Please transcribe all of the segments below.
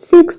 6।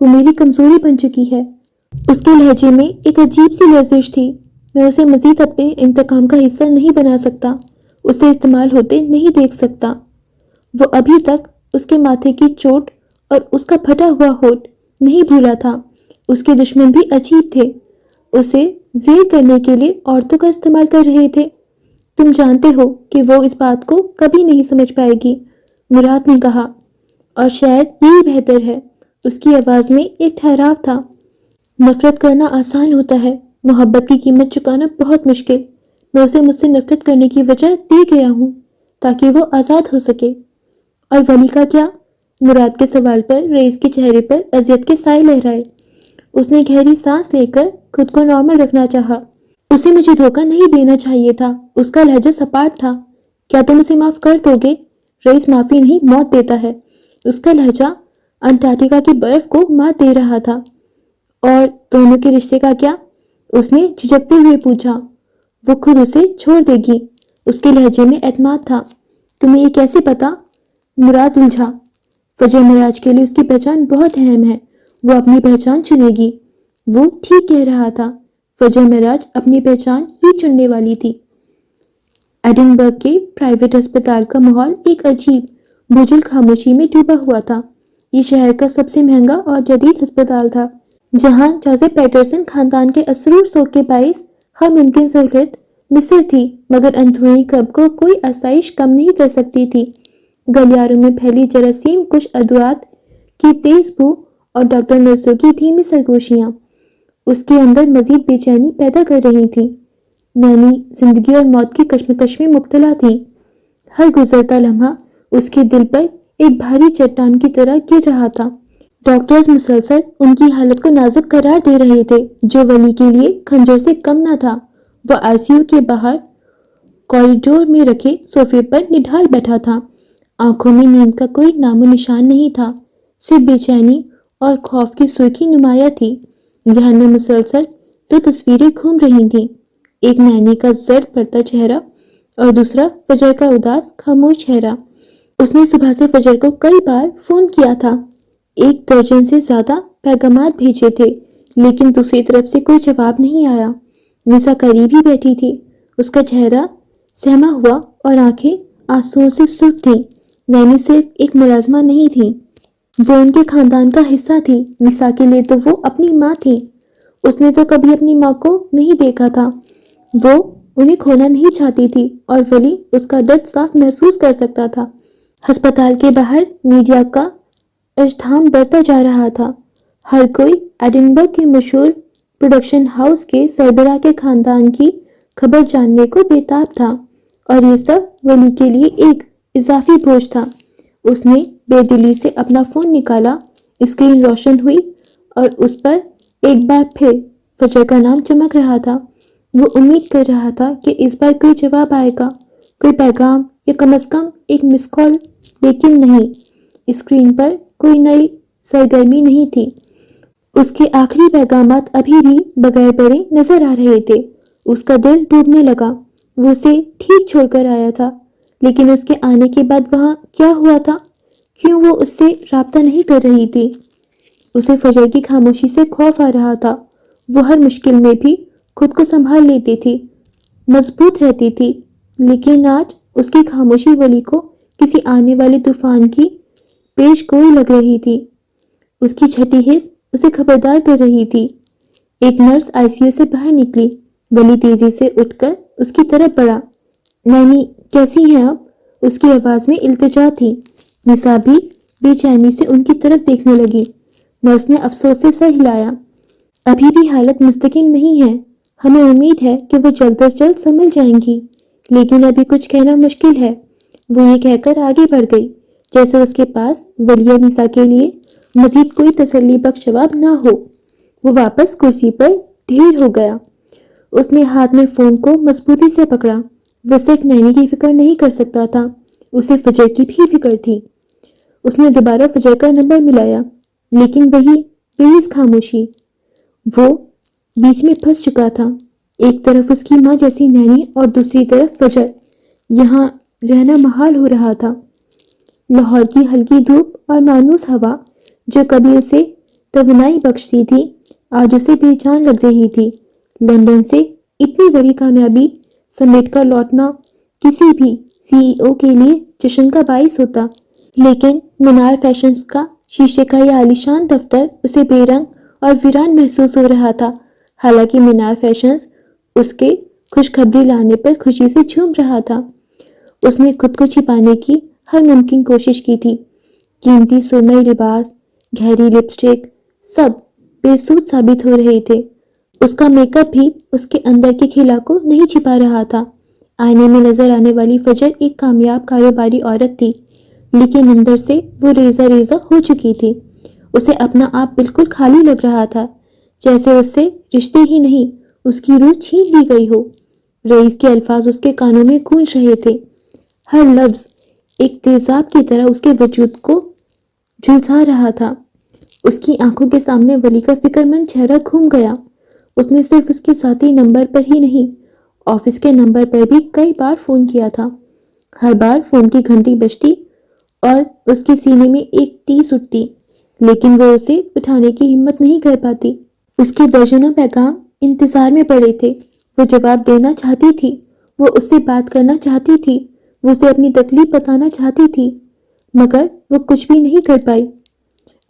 وہ میری کمزوری بن چکی ہے۔ اس کے لہجے میں ایک عجیب سی لرزش تھی۔ میں اسے مزید اپنے انتقام کا حصہ نہیں بنا سکتا، اسے استعمال ہوتے نہیں دیکھ سکتا۔ وہ ابھی تک اس کے ماتھے کی چوٹ اور اس کا پھٹا ہوا ہونٹ نہیں بھولا تھا۔ اس کے دشمن بھی عجیب تھے، اسے زیر کرنے کے لیے عورتوں کا استعمال کر رہے تھے۔ تم جانتے ہو کہ وہ اس بات کو کبھی نہیں سمجھ پائے گی، مراد نے کہا، اور شاید یہی بہتر ہے۔ اس کی آواز میں ایک ٹھہراؤ تھا۔ نفرت کرنا آسان ہوتا ہے، محبت کی قیمت چکانا بہت مشکل۔ میں اسے مجھ سے نفرت کرنے کی وجہ دے گیا ہوں تاکہ وہ آزاد ہو سکے۔ اور ولی کا کیا؟ مراد کے سوال پر رئیس کے چہرے پر اذیت کے سائے لہرائے۔ اس نے گہری سانس لے کر خود کو نارمل رکھنا چاہا۔ اسے مجھے دھوکہ نہیں دینا چاہیے تھا۔ اس کا لہجہ سپاٹ تھا۔ کیا تم اسے معاف کر دو گے؟ رئیس معافی نہیں، موت دیتا ہے۔ اس کا لہجہ انٹارکٹیکا کی برف کو مات دے رہا تھا۔ اور دونوں کے رشتے کا کیا؟ اس نے جھجکتے ہوئے پوچھا۔ وہ خود اسے چھوڑ دے گی۔ اس کے لہجے میں اعتماد تھا۔ تمہیں یہ کیسے پتا؟ مراد الجھا۔ فجر معراج کے لیے اس کی پہچان بہت اہم ہے، وہ اپنی پہچان چنے گی۔ وہ ٹھیک کہہ رہا تھا، فجر معراج اپنی پہچان ہی چننے والی تھی۔ ایڈنبرگ کے پرائیویٹ ہسپتال کا ماحول ایک عجیب بجھل خاموشی میں ڈوبا ہوا تھا۔ یہ شہر کا سب سے مہنگا اور جدید ہسپتال تھا، جہاں جوزف پیٹرسن خاندان کے اسرور سوگ کے باعث ہر ممکن سہولت مصر تھی، مگر اندرونی کب کو کوئی آسائش کم نہیں کر سکتی تھی۔ گلیاروں میں پھیلی جراثیم کش ادویات کی تیز بو اور ڈاکٹر نرسوں کی دھیمی سرگوشیاں اس کے اندر مزید بے چینی پیدا کر رہی تھیں۔ نینی زندگی اور موت کی کشمکش میں مبتلا تھی۔ ہر گزرتا لمحہ اس کے دل پر ایک بھاری چٹان کی طرح گر رہا تھا۔ ڈاکٹرز مسلسل ان کی حالت کو نازک قرار دے رہے تھے، جو ولی کے لیے خنجر سے کم نہ تھا۔ وہ آئی سی یو کے باہر کوریڈور میں رکھے صوفے پر نڈھال بیٹھا تھا۔ آنکھوں میں نیند کا کوئی نام و نشان نہیں تھا، صرف بے چینی اور خوف کی سرخی نمایاں تھی۔ ذہن میں مسلسل دو تصویریں گھوم رہی تھیں، ایک نینی کا زرد پڑتا چہرہ اور دوسرا فجر کا اداس خاموش چہرہ۔ اس نے صبح سے فجر کو کئی بار فون کیا تھا، 1 درجن سے زیادہ پیغامات بھیجے تھے، لیکن دوسری طرف سے کوئی جواب نہیں آیا۔ نسا قریب ہی بیٹھی تھی، اس کا چہرہ سہما ہوا اور آنکھیں آنسوؤں سے سرخ تھیں۔ نینی صرف ایک ملازمہ نہیں تھی، وہ ان کے خاندان کا حصہ تھی۔ نسا کے لیے تو وہ اپنی ماں تھی۔ اس نے تو کبھی اپنی ماں کو نہیں دیکھا تھا، وہ انہیں کھونا نہیں چاہتی تھی، اور ولی اس کا درد صاف محسوس کر سکتا تھا۔ ہسپتال کے باہر میڈیا کا ازدحام بڑھتا جا رہا تھا۔ ہر کوئی ایڈنبرگ کے مشہور پروڈکشن ہاؤس کے سربراہ کے خاندان کی خبر جاننے کو بےتاب تھا، اور یہ سب ولی کے لیے ایک اضافی بوجھ تھا۔ اس نے بے دلی سے اپنا فون نکالا، اسکرین روشن ہوئی اور اس پر ایک بار پھر فجر کا نام چمک رہا تھا۔ وہ امید کر رہا تھا کہ اس بار کوئی جواب آئے گا، کوئی پیغام یا کم از کم ایک مس کال، لیکن نہیں۔ اسکرین پر کوئی نئی سرگرمی نہیں تھی۔ اس کے آخری پیغامات ابھی بھی بغیر پڑھے نظر آ رہے تھے۔ اس کا دل ڈوبنے لگا۔ وہ اسے ٹھیک چھوڑ کر آیا تھا، لیکن اس کے آنے کے بعد وہاں کیا ہوا تھا؟ کیوں وہ اس سے رابطہ نہیں کر رہی تھی؟ اسے فجر کی خاموشی سے خوف آ رہا تھا۔ وہ ہر مشکل میں بھی خود کو سنبھال لیتی تھی، مضبوط رہتی تھی، لیکن آج اس کی خاموشی ولی کو کسی آنے والے طوفان کی پیش گوئی لگ رہی تھی۔ اس کی چھٹی حس اسے خبردار کر رہی تھی۔ ایک نرس آئی سی یو سے باہر نکلی۔ ولی تیزی سے اٹھ کر اس کی طرف بڑھا۔ نینی کیسی ہیں اب؟ اس کی آواز میں التجا تھی۔ نسا بھی بے چینی سے ان کی طرف دیکھنے لگی۔ نرس نے افسوس سے سر ہلایا۔ ابھی بھی حالت مستقیم نہیں ہے، ہمیں امید ہے کہ وہ جلد از جلد سنبھل جائیں گی، لیکن ابھی کچھ کہنا مشکل ہے۔ وہ یہ کہہ کر آگے بڑھ گئی جیسے اس کے پاس ولیہ نسا کے لیے مزید کوئی تسلی بخش جواب نہ ہو۔ وہ واپس کرسی پر ڈھیر ہو گیا۔ اس نے ہاتھ میں فون کو مضبوطی سے پکڑا۔ وہ صرف نینی کی فکر نہیں کر سکتا تھا، اسے فجر کی بھی فکر تھی۔ اس نے دوبارہ فجر کا نمبر ملایا، لیکن وہی بےحس خاموشی۔ وہ بیچ میں پھنس چکا تھا، ایک طرف اس کی ماں جیسی نینی اور دوسری طرف فجر۔ یہاں رہنا محال ہو رہا تھا۔ لاہور کی ہلکی دھوپ اور مانوس ہوا جو کبھی اسے توانائی بخشتی تھی آج اسے بے جان لگ رہی تھی۔ لندن سے اتنی بڑی کامیابی سمیٹ کر لوٹنا کسی بھی CEO کے لیے جشن کا باعث ہوتا، لیکن مینار فیشنز کا شیشے کا یہ عالیشان دفتر اسے بے رنگ اور ویران محسوس ہو رہا تھا۔ حالانکہ مینار فیشنز اس کے خوشخبری لانے پر خوشی سے جھوم رہا تھا۔ اس نے خود کو چھپانے کی ہر ممکن کوشش کی تھی۔ قیمتی سرمئی لباس، گہری لپسٹک، سب بے سود ثابت ہو رہے تھے۔ اس کا میک اپ بھی اس کے اندر کے کھلا کو نہیں چھپا رہا تھا۔ آئینے میں نظر آنے والی فجر ایک کامیاب کاروباری عورت تھی، لیکن اندر سے وہ ریزہ ریزہ ہو چکی تھی۔ اسے اپنا آپ بالکل خالی لگ رہا تھا، جیسے اس سے رشتے ہی نہیں اس کی روح چھین لی گئی ہو۔ رئیس کے الفاظ اس کے کانوں میں گونج رہے تھے، ہر لفظ ایک تیزاب کی طرح اس کے وجود کو جھلسا رہا تھا۔ اس کی آنکھوں کے سامنے ولی کا فکر مند چہرہ گھوم گیا۔ اس نے صرف اس کے ذاتی نمبر پر ہی نہیں، آفس کے نمبر پر بھی کئی بار فون کیا تھا۔ ہر بار فون کی گھنٹی بجتی اور اس کے سینے میں ایک ٹیس اٹھتی، لیکن وہ اسے اٹھانے کی ہمت نہیں کر پاتی۔ اس کے درجنوں پیغام انتظار میں پڑے تھے۔ وہ جواب دینا چاہتی تھی، وہ اس سے بات کرنا چاہتی تھی، وہ اسے اپنی تکلیف بتانا چاہتی تھی، مگر وہ کچھ بھی نہیں کر پائی۔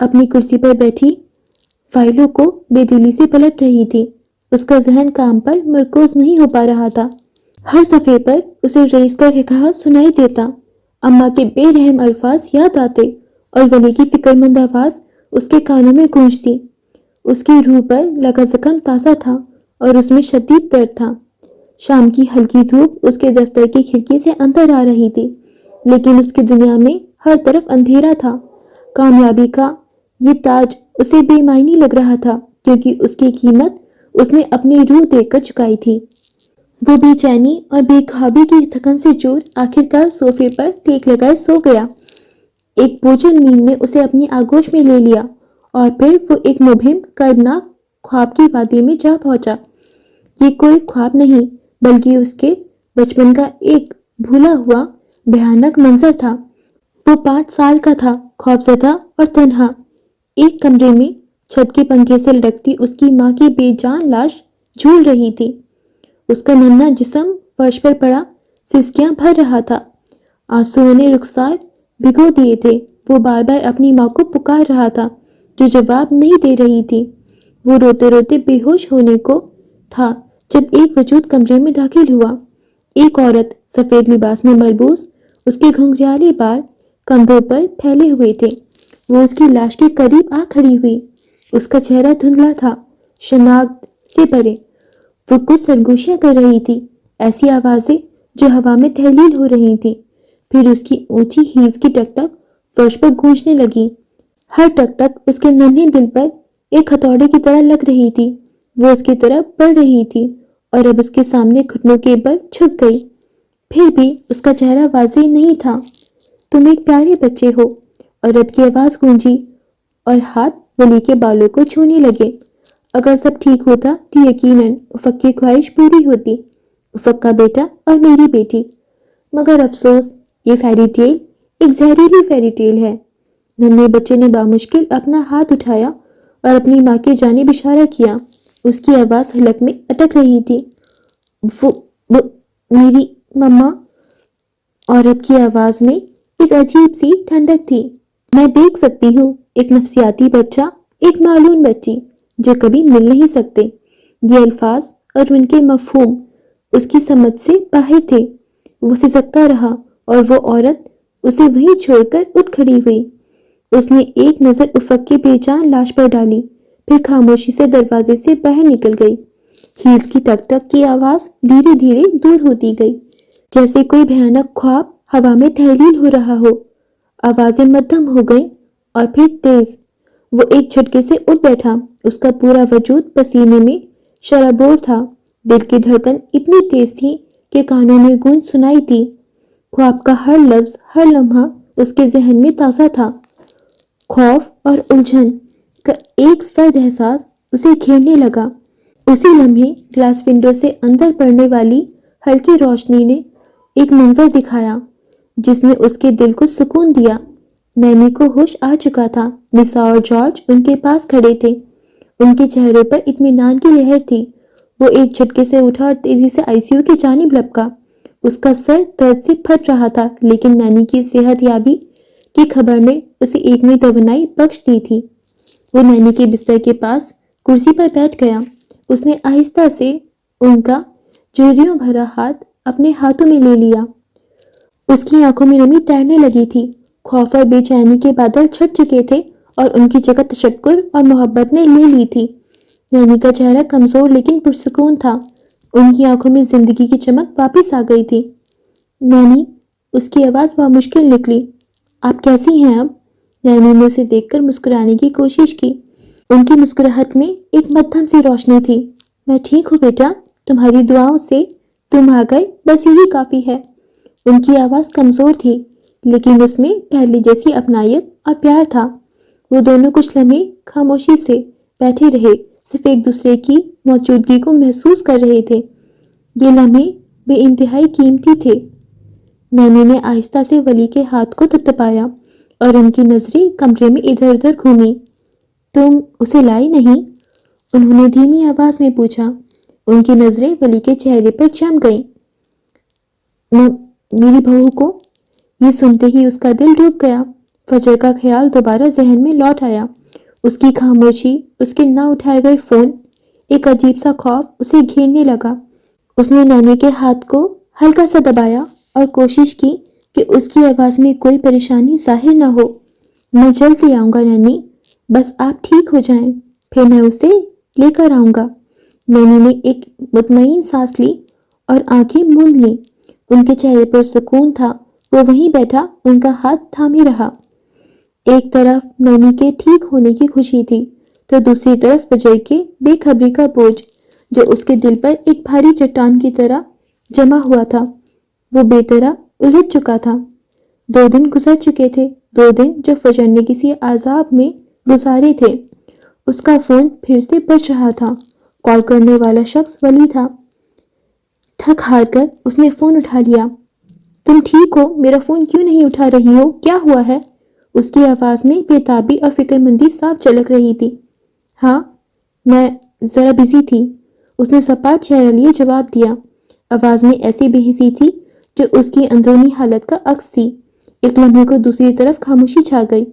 اپنی کرسی پر بیٹھی فائلوں کو بے دلی سے پلٹ رہی تھی۔ اس کا ذہن کام پر مرکوز نہیں ہو پا رہا تھا۔ ہر صفحے پر اسے رئیس کا کہا سنائی دیتا، اماں کے بے رحم الفاظ یاد آتے اور ولی کی فکر مند آواز اس کے کانوں میں گونجتی۔ اس کی روح پر لگا زخم تازہ تھا اور اس میں شدید درد تھا۔ شام کی ہلکی دھوپ اس کے دفتر کی کھڑکی سے اندر آ رہی تھی، لیکن اس کی دنیا میں ہر طرف اندھیرا تھا۔ کامیابی کا یہ تاج اسے بے معنی لگ رہا تھا، کیونکہ اس کی قیمت اس نے اپنی روح دے کر چکائی تھی۔ وہ بے چینی اور بے خوابی کی تھکن سے چور آخرکار صوفے پر ٹیک لگائے سو گیا۔ ایک بوجھل نیند نے اسے اپنی آغوش میں لے لیا اور پھر وہ ایک مبہم کربناک خواب کی وادی میں جا پہنچا۔ یہ کوئی خواب نہیں بلکہ اس کے بچپن کا ایک بھولا ہوا بھیانک منظر تھا۔ وہ 5 سال کا تھا، خوفزدہ اور تنہا۔ ایک کمرے میں چھت کے پنکھے سے لٹکتی اس کی ماں کی بے جان لاش جھول رہی تھی۔ اس کا ننھا جسم فرش پر پڑا سسکیاں بھر رہا تھا۔ آنسوؤں نے رخسار بھگو دیے تھے۔ وہ بار بار اپنی ماں کو پکار رہا تھا، جو جواب نہیں دے رہی تھی۔ وہ روتے روتے بے ہوش ہونے کو تھا جب ایک وجود کمرے میں داخل ہوا۔ ایک عورت سفید لباس میں ملبوس، اس کے گھنگریالے بال کندھوں پر پھیلے ہوئے تھے۔ وہ اس کی لاش کے قریب آ کھڑی ہوئی۔ اس کا چہرہ دھندلا تھا، شناخت سے پرے۔ وہ کچھ سرگوشیاں کر رہی تھی، ایسی آوازیں جو ہوا میں تحلیل ہو رہی تھیں۔ پھر اس کی اونچی ہیلز کی ٹک ٹک فرش پر گونجنے لگی۔ ہر ٹک ٹک اس کے ننھے دل پر ایک ہتھوڑے کی طرح لگ رہی تھی۔ وہ اس کی طرف بڑھ رہی تھی اور اب اس کے سامنے گھٹنوں کے بل جھک گئی۔ پھر بھی اس کا چہرہ واضح نہیں تھا۔ تم ایک پیارے بچے ہو، عورت کی آواز گونجی اور ہاتھ ولی کے بالوں کو چھونے لگے۔ اگر سب ٹھیک ہوتا تو یقیناً افق کی خواہش پوری ہوتی، افق کا بیٹا اور میری بیٹی۔ مگر افسوس، یہ فیری ٹیل ایک زہریلی فیری ٹیل ہے۔ ننھے بچے نے بامشکل اپنا ہاتھ اٹھایا اور اپنی ماں کی جانب اشارہ کیا۔ اس کی آواز حلق میں اٹک رہی تھی۔ وہ میری مما۔ عورت کی آواز میں ایک عجیب سی ٹھنڈک تھی۔ میں دیکھ سکتی ہوں، ایک نفسیاتی بچہ، ایک معلوم بچی جو کبھی مل نہیں سکتے۔ یہ الفاظ اور ان کے مفہوم اس کی سمجھ سے باہر تھے۔ وہ سسکتا رہا اور وہ عورت اسے وہیں چھوڑ کر اٹھ کھڑی ہوئی۔ اس نے ایک نظر افق کی بے جان لاش پر ڈالی، پھر خاموشی سے دروازے سے باہر نکل گئی۔ ہیلز کی ٹک ٹک کی آواز دھیرے دھیرے دور ہوتی گئی، جیسے کوئی بھیانک خواب ہوا میں تحلیل ہو رہا ہو۔ آوازیں مدھم ہو گئیں اور پھر تیز۔ وہ ایک جھٹکے سے اٹھ بیٹھا، اس کا پورا وجود پسینے میں شرابور تھا۔ دل کی دھڑکن اتنی تیز تھی کہ کانوں میں گونج سنائی تھی۔ خواب کا ہر لفظ، ہر لمحہ اس کے ذہن میں تازہ تھا۔ خوف اور الجھن کا ایک سرد احساس اسے گھیرنے لگا۔ اسی لمحے گلاس ونڈو سے اندر پڑنے والی ہلکی روشنی نے ایک منظر دکھایا جس نے اس کے دل کو سکون دیا۔ نینی کو ہوش آ چکا تھا۔ نسا اور جارج ان کے پاس کھڑے تھے۔ ان کے چہروں پر اطمینان کی لہر تھی۔ وہ ایک جھٹکے سے اٹھا اور تیزی سے آئی سی یو کی جانب لپکا۔ اس کا سر درد سے پھٹ رہا تھا، لیکن نینی کی صحت یابی کی خبر نے اسے ایک نئی توانائی بخش دی تھی۔ وہ نینی کے بستر کے پاس کرسی پر بیٹھ گیا۔ اس نے آہستہ سے ان کا جھریوں بھرا ہاتھ اپنے ہاتھوں میں لے لیا۔ اس کی آنکھوں میں نمی تیرنے لگی تھی۔ خوف اور بے چینی کے بادل چھٹ چکے تھے اور ان کی جگہ تشکر اور محبت نے لے لی تھی۔ نینی کا چہرہ کمزور لیکن پرسکون تھا۔ ان کی آنکھوں میں زندگی کی چمک واپس آ گئی تھی۔ نینی، اس کی آواز بہت مشکل نکلی، آپ کیسی ہیں اب؟ نینی نے اسے دیکھ کر مسکرانے کی کوشش کی۔ ان کی مسکراہٹ میں ایک مدھم سی روشنی تھی۔ میں ٹھیک ہوں بیٹا، تمہاری دعاؤں سے تم آ گئے، بس یہی کافی ہے۔ ان کی آواز کمزور تھی، لیکن اس میں پہلے جیسی اپنائیت اور پیار تھا۔ وہ دونوں کچھ لمحے خاموشی سے بیٹھے رہے، صرف ایک دوسرے کی موجودگی کو محسوس کر رہے تھے۔ یہ لمحے بے انتہائی قیمتی تھے۔ نینی نے آہستہ سے ولی کے ہاتھ کو تھپتھپایا اور ان کی نظریں کمرے میں ادھر ادھر گھومی۔ تم اسے لائی نہیں؟ انہوں نے دھیمی آواز میں پوچھا۔ ان کی نظریں ولی کے چہرے پر جم گئیں۔ میری بہو کو؟ یہ سنتے ہی اس کا دل ڈوب گیا۔ فجر کا خیال دوبارہ ذہن میں لوٹ آیا۔ اس کی خاموشی، اس کے نہ اٹھائے گئے فون، ایک عجیب سا خوف اسے گھیرنے لگا۔ اس نے نینی کے ہاتھ کو ہلکا سا دبایا اور کوشش کی کہ اس کی آواز میں کوئی پریشانی ظاہر نہ ہو۔ میں جلد ہی آؤں گا نینی، بس آپ ٹھیک ہو جائیں، پھر میں اسے لے کر آؤں گا۔ نینی نے ایک مطمئن سانس لی اور آنکھیں موند لیں۔ ان کے چہرے پر سکون تھا۔ وہ وہیں بیٹھا ان کا ہاتھ تھامے رہا۔ ایک طرف نینی کے ٹھیک ہونے کی خوشی تھی تو دوسری طرف فجر کے بے خبری کا بوجھ جو اس کے دل پر ایک بھاری چٹان کی طرح جمع ہوا تھا۔ وہ بے طرح الجھ چکا تھا۔ 2 دن گزر چکے تھے، 2 دن جو فجر نے کسی عذاب میں گزارے تھے۔ اس کا فون پھر سے بج رہا تھا۔ کال کرنے والا شخص ولی تھا۔ تھک ہار کر اس نے فون اٹھا لیا۔ تم ٹھیک ہو؟ میرا فون کیوں نہیں اٹھا رہی ہو؟ کیا ہوا ہے؟ اس کی آواز میں بے تابی اور فکر مندی صاف جھلک رہی تھی۔ ہاں، میں ذرا بزی تھی، اس نے سپاٹ چہرہ لیے جواب دیا۔ آواز میں ایسی بے حسی تھی جو اس کی اندرونی حالت کا عکس تھی۔ ایک لمحے کو دوسری طرف خاموشی چھا گئی۔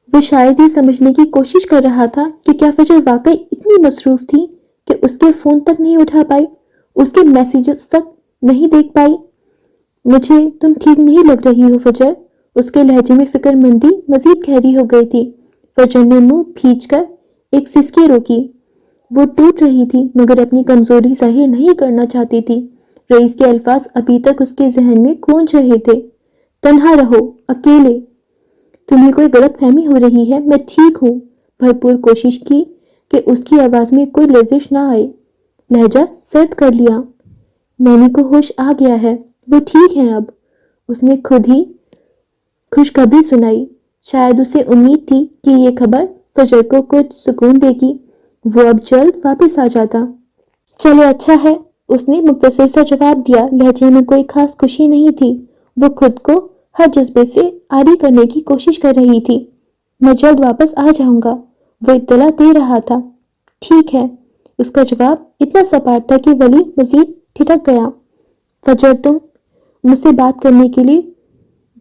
وہ شاید ہی سمجھنے کی کوشش کر رہا تھا کہ کیا فجر واقعی اتنی مصروف تھی کہ اس کے فون تک نہیں اٹھا پائی، اس کے میسیجز تک نہیں دیکھ پائی۔ مجھے تم ٹھیک نہیں لگ رہی ہو فجر۔ اس کے لہجے میں فکر مندی مزید گہری ہو گئی تھی۔ فجر نے منہ بھینچ کر ایک سسکی روکی۔ وہ ٹوٹ رہی تھی مگر اپنی کمزوری ظاہر نہیں کرنا چاہتی تھی۔ رئیس کے الفاظ ابھی تک اس کے ذہن میں گونج رہے تھے۔ تنہا رہو، اکیلے۔ تمہیں کوئی غلط فہمی ہو رہی ہے، میں ٹھیک ہوں۔ بھرپور کوشش کی کہ اس کی آواز میں کوئی لرزش نہ آئے۔ لہجہ سرد کر لیا۔ نینی کو ہوش آ گیا ہے، وہ ٹھیک ہیں اب۔ اس نے خود ہی خوشخبری سنائی۔ شاید اسے امید تھی کہ یہ خبر فجر کو کچھ سکون دے گی۔ وہ اب جلد واپس آ جاتا۔ چلو اچھا ہے، اس نے مختصر سا جواب دیا۔ لہجے میں کوئی خاص خوشی نہیں تھی۔ وہ خود کو ہر جذبے سے عاری کرنے کی کوشش کر رہی تھی۔ میں جلد واپس آ جاؤں گا، وہ اطلاع دے رہا تھا۔ ٹھیک ہے، اس کا جواب اتنا سپاٹ تھا کہ ولی مزید ٹھٹک گیا۔ فجر، تم مجھ سے بات کرنے کے لیے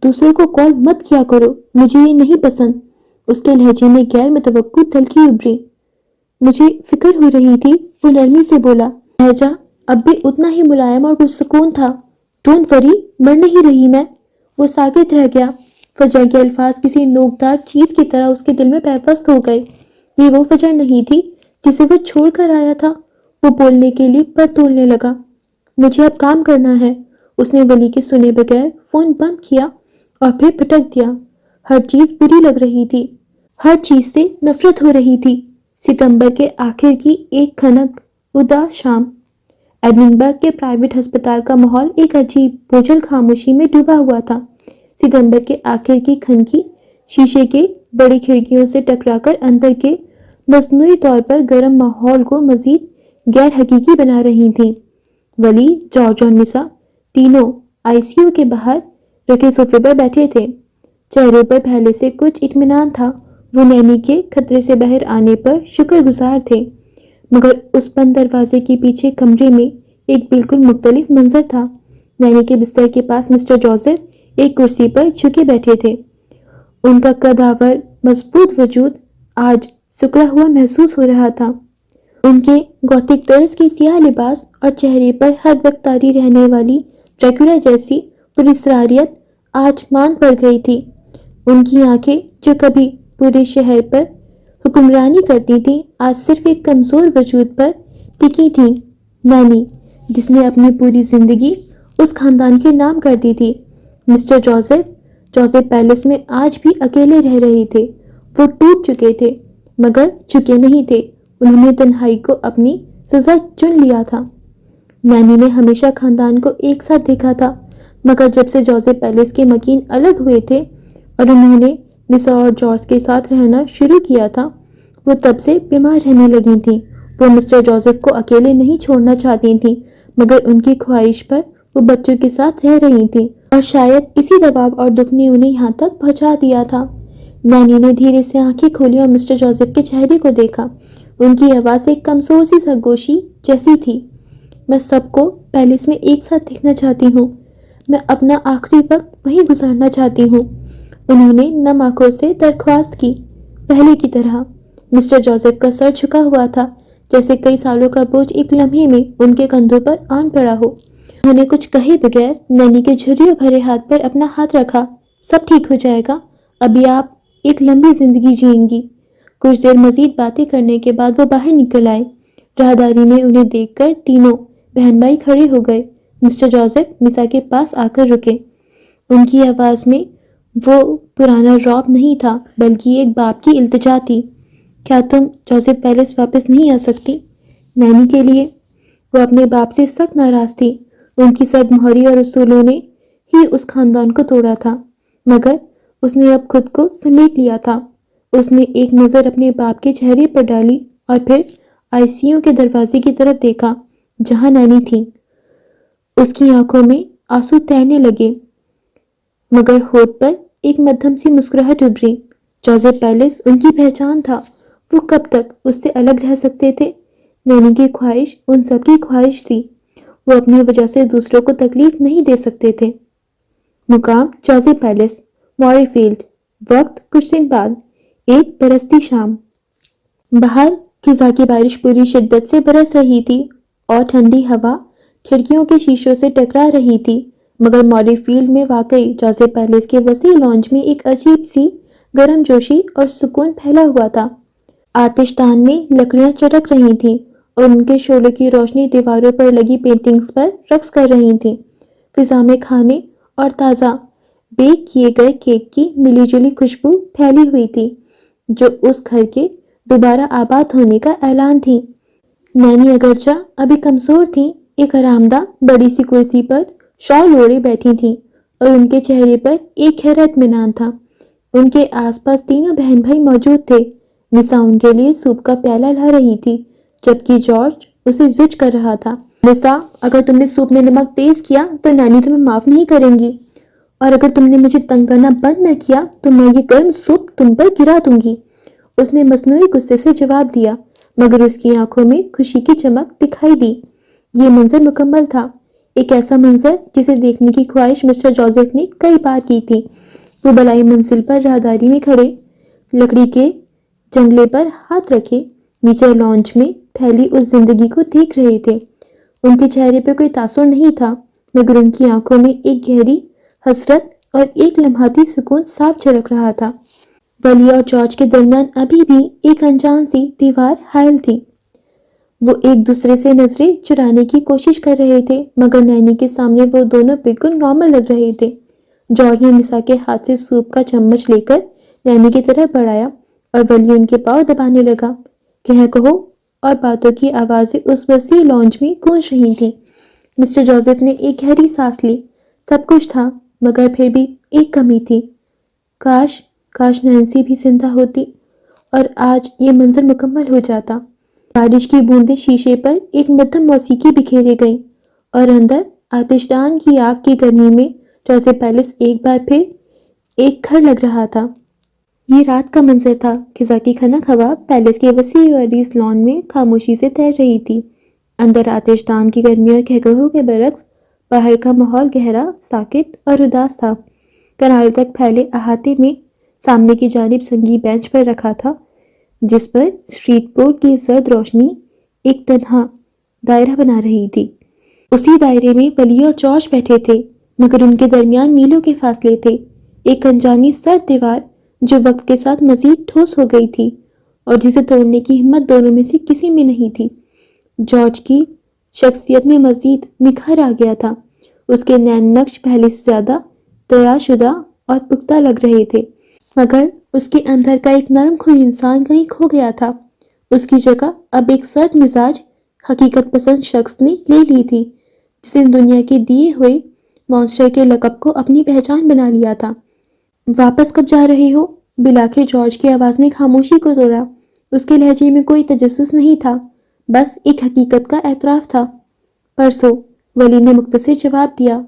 دوسروں کو کال مت کیا کرو، مجھے یہ نہیں پسند۔ اس کے لہجے میں غیر متوقع تلخی ابھری۔ مجھے فکر ہو رہی تھی، وہ نرمی سے بولا۔ لہجہ اب بھی اتنا ہی ملائم اور پرسکون تھا۔ ڈونٹ وری، مر نہیں رہی میں۔ وہ ساکت رہ گیا۔ فجر کے الفاظ کسی نوکدار چیز کی طرح اس کے دل میں پیوست ہو گئے۔ یہ وہ فجر نہیں تھی جسے وہ چھوڑ کر آیا تھا۔ وہ بولنے کے لیے پر تولنے لگا۔ مجھے اب کام کرنا ہے۔ اس نے ولی کے سنے بغیر فون بند کیا اور پھر پٹک دیا۔ ہر چیز بری لگ رہی تھی، ہر چیز سے نفرت ہو رہی تھی۔ ستمبر کے آخر کی ایک خنک اداس شام۔ ایڈنبرگ کے پرائیویٹ ہسپتال کا ماحول ایک عجیب بوجھل خاموشی میں ڈوبا ہوا تھا۔ ستمبر کے آخر کی کھنکی شیشے کے بڑی کھڑکیوں سے ٹکرا کر اندر کے مصنوعی طور پر گرم ماحول کو مزید غیر حقیقی بنا رہی تھیں۔ ولی، جارج اور نسا تینوں آئی سی یو کے باہر رکھے صوفے پر بیٹھے تھے۔ چہرے پر پہلے سے کچھ اطمینان تھا۔ وہ نینی کے خطرے سے باہر آنے پر شکر گزار تھے، مگر اس بند دروازے کے پیچھے کمرے میں ایک بالکل مختلف منظر تھا۔ نینی کے بستر کے پاس مسٹر جوزف ایک کرسی پر جھکے بیٹھے تھے۔ ان کا قدآور مضبوط وجود آج سکڑا ہوا محسوس ہو رہا تھا۔ ان کے گوتھک طرز کے سیاہ لباس اور چہرے پر ہر وقت طاری رہنے والی ڈریکولا جیسی پراسراریت آج مان پڑ گئی تھی۔ ان کی آنکھیں جو کبھی پورے شہر پر حکمرانی کرتی تھیں، آج صرف ایک کمزور وجود پر ٹکی تھیں۔ نینی، جس نے اپنی پوری زندگی اس خاندان کے نام کر دی تھی۔ مسٹر جوزف پیلس میں آج بھی اکیلے رہ رہے تھے۔ وہ ٹوٹ چکے تھے، مگر جھکے نہیں تھے۔ انہوں نے تنہائی کو اپنی سزا چن لیا تھا۔ نینی نے ہمیشہ خاندان کو ایک ساتھ دیکھا تھا، مگر جب سے جوزف پیلس کے مکین الگ ہوئے تھے اور انہوں نے لسا اور جارج کے ساتھ رہنا شروع کیا تھا، وہ تب سے بیمار رہنے لگی تھیں۔ وہ مسٹر جوزف کو اکیلے نہیں چھوڑنا چاہتی تھیں، مگر ان کی خواہش پر وہ بچوں کے ساتھ رہ رہی تھیں، اور شاید اسی دباؤ اور دکھ نے انہیں یہاں تک پہنچا دیا تھا۔ نینی نے دھیرے سے آنکھیں کھولی اور مسٹر جوزف کے چہرے کو دیکھا۔ ان کی آواز ایک کمزور سی سرگوشی جیسی تھی۔ میں سب کو پیلس میں ایک ساتھ دیکھنا چاہتی ہوں۔ میں اپنا آخری وقت وہیں گزارنا چاہتی ہوں۔ انہوں نے نم آنکھوں سے درخواست کی۔ پہلے کی طرح مسٹر جوزف کا سر جھکا ہوا تھا، جیسے کئی سالوں کا بوجھ ایک لمحے میں ان کے کندھوں پر آن پڑا ہو۔ انہوں نے کچھ کہے بغیر نینی کے جھریوں بھرے ہاتھ پر اپنا ہاتھ رکھا۔ سب ٹھیک ہو جائے گا، ابھی آپ ایک لمبی زندگی جئیں گی۔ کچھ دیر مزید باتیں کرنے کے بعد وہ باہر نکل آئے۔ راہداری میں انہیں دیکھ کر تینوں بہن بھائی کھڑے ہو گئے۔ مسٹر جوزف مسا کے پاس آ کر رکے۔ ان کی آواز میں وہ پرانا رعب نہیں تھا، بلکہ ایک باپ کی التجا تھی۔ کیا تم جوزف پیلس واپس نہیں آ سکتی؟ نینی کے لیے وہ اپنے باپ سے سخت ناراض تھی۔ ان کی سرد مہری اور اصولوں نے ہی اس خاندان کو توڑا تھا، مگر اس نے اب خود کو سمیٹ لیا تھا۔ اس نے ایک نظر اپنے باپ کے چہرے پر ڈالی اور پھر آئی سی یو کے دروازے کی طرف دیکھا جہاں نینی تھی۔ اس کی آنکھوں میں آنسو تیرنے لگے، مگر ہونٹ پر ایک مدھم سی مسکراہٹ ابھری۔ جوزف پیلس ان کی پہچان تھا۔ وہ کب تک اس سے الگ رہ سکتے تھے؟ نینی کی خواہش ان سب کی خواہش تھی۔ وہ اپنی وجہ سے دوسروں کو تکلیف نہیں دے سکتے تھے۔ مقام جوزف پیلس، موری فیلڈ۔ وقت کچھ دن بعد، ایک برستی شام۔ باہر خزاں کی بارش پوری شدت سے برس رہی تھی اور ٹھنڈی ہوا کھڑکیوں کے شیشوں سے ٹکرا رہی تھی، مگر موری فیلڈ میں واقعی جوزف پیلس کے وسیع لانج میں ایک عجیب سی گرم جوشی اور سکون پھیلا ہوا تھا۔ آتش دان میں لکڑیاں چٹک رہی تھیں اور ان کے شعلوں کی روشنی دیواروں پر لگی پینٹنگز پر رقص کر رہی تھی۔ فضا میں کھانے اور تازہ بیک کیے گئے کیک کی ملی جلی خوشبو پھیلی ہوئی تھی، جو اس گھر کے دوبارہ آباد ہونے کا اعلان تھی۔ نینی اگرچہ ابھی کمزور تھیں، ایک آرامدہ بڑی سی کرسی پر شال اوڑھے بیٹھی تھیں اور ان کے چہرے پر ایک گہرا اطمینان تھا۔ ان کے آس پاس تینوں بہن بھائی موجود تھے۔ مسا ان کے لیے سوپ کا پیالہ لا رہی تھی، جبکہ جارج اسے زج کر رہا تھا۔ مسا، اگر تم نے سوپ میں نمک تیز کیا تو نینی تمہیں معاف نہیں کریں گی، اور اگر تم نے مجھے تنگ کرنا بند نہ کیا تو میں یہ گرم سوپ تم پر گرا دوں گی، اس نے مصنوعی غصے سے جواب دیا، مگر اس کی آنکھوں میں خوشی کی چمک دکھائی دی۔ یہ منظر مکمل تھا، ایک ایسا منظر جسے دیکھنے کی خواہش مسٹر جوزف نے کئی بار کی تھی۔ وہ بلائی منزل پر راہداری میں کھڑے، لکڑی کے جنگلے پر ہاتھ رکھے، نیچے لانچ میں پھیلی اس زندگی کو دیکھ رہے تھے۔ ان کے چہرے پہ کوئی تاثر نہیں تھا، مگر ان کی آنکھوں میں ایک گہری حسرت اور ایک لمحاتی سکون صاف جھلک رہا تھا۔ ولی اور جارج کے درمیان ابھی بھی ایک انجان سی دیوار حائل تھی۔ وہ ایک دوسرے سے نظریں چرانے کی کوشش کر رہے تھے، مگر نینی کے سامنے وہ دونوں بالکل نارمل لگ رہے تھے۔ جارج نے مسا کے ہاتھ سے سوپ کا چمچ لے کر نینی کی طرف بڑھایا اور ولی ان کے پاؤں دبانے لگا۔ کہو اور باتوں کی آوازیں اس وسیع لانچ میں گونج رہی تھیں۔ مسٹر جوزف نے ایک گہری سانس لی۔ سب کچھ تھا، مگر پھر بھی ایک کمی تھی۔ کاش نینسی بھی زندہ ہوتی اور آج یہ منظر مکمل ہو جاتا۔ بارش کی بوندیں شیشے پر ایک مدھم موسیقی بکھیرے گئیں اور اندر آتش دان کی آگ کی گرمی میں جوزف پیلس ایک بار پھر ایک گھر لگ رہا تھا۔ یہ رات کا منظر تھا۔ خزاں کی خنک ہوا پیلس کے وسیع و عریض لان میں خاموشی سے تیر رہی تھی۔ اندر آتش دان کی گرمی اور کہکہوں کے برعکس باہر کا ماحول گہرا، ساکت اور اداس تھا۔ کناروں تک پھیلے احاطے میں سامنے کی جانب سنگی بینچ پر رکھا تھا، جس پر اسٹریٹ بورڈ کی زرد روشنی ایک تنہا دائرہ بنا رہی تھی۔ اسی دائرے میں ولی اور جارج بیٹھے تھے، مگر ان کے درمیان میلوں کے فاصلے تھے۔ ایک انجانی سرد دیوار جو وقت کے ساتھ مزید ٹھوس ہو گئی تھی اور جسے توڑنے کی ہمت دونوں میں سے کسی میں نہیں تھی۔ جارج کی شخصیت میں مزید نکھر آ گیا تھا۔ اس کے نین نقش پہلے سے زیادہ تیار شدہ اور پختہ لگ رہے تھے، مگر اس کے اندر کا ایک نرم خوئی انسان کہیں کھو گیا تھا۔ اس کی جگہ اب ایک سرد مزاج حقیقت پسند شخص نے لے لی تھی، جس نے دنیا کے دیے ہوئے مانسٹر کے لقب کو اپنی پہچان بنا لیا تھا۔ واپس کب جا رہے ہو؟ بالآخر جارج کی آواز نے خاموشی کو توڑا۔ اس کے لہجے میں کوئی تجسس نہیں تھا، بس ایک حقیقت کا اعتراف تھا۔ پرسوں، ولی نے مختصر جواب دیا،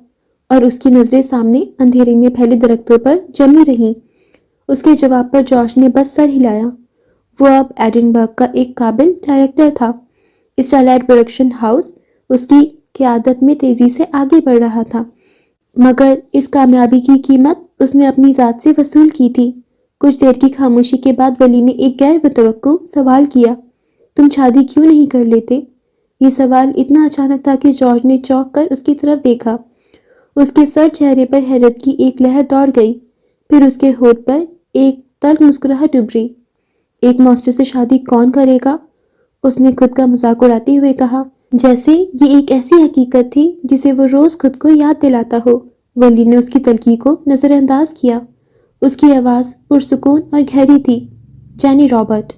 اور اس کی نظریں سامنے اندھیرے میں پھیلے درختوں پر جمی رہیں۔ اس کے جواب پر جارج نے بس سر ہلایا۔ وہ اب ایڈنبرگ کا ایک قابل ڈائریکٹر تھا۔ اسٹارلائٹ پروڈکشن ہاؤس اس کی قیادت میں تیزی سے آگے بڑھ رہا تھا، مگر اس کامیابی کی قیمت اس نے اپنی ذات سے وصول کی تھی۔ کچھ دیر کی خاموشی کے بعد ولی نے ایک غیر متوقع سوال کیا، تم شادی کیوں نہیں کر لیتے؟ یہ سوال اتنا اچانک تھا کہ جارج نے چونک کر اس کی طرف دیکھا۔ اس کے سرد چہرے پر حیرت کی ایک لہر دوڑ گئی، پھر اس کے ہونٹ پر ایک تلخ مسکراہٹ ابھری۔ ایک ماسٹر سے شادی کون کرے گا؟ اس نے خود کا مذاق اڑاتے ہوئے کہا، جیسے یہ ایک ایسی حقیقت تھی جسے وہ روز خود کو یاد دلاتا ہو۔ ولی نے اس کی تلخی کو نظر انداز کیا۔ اس کی آواز پرسکون اور گہری تھی۔ جینی رابرٹ۔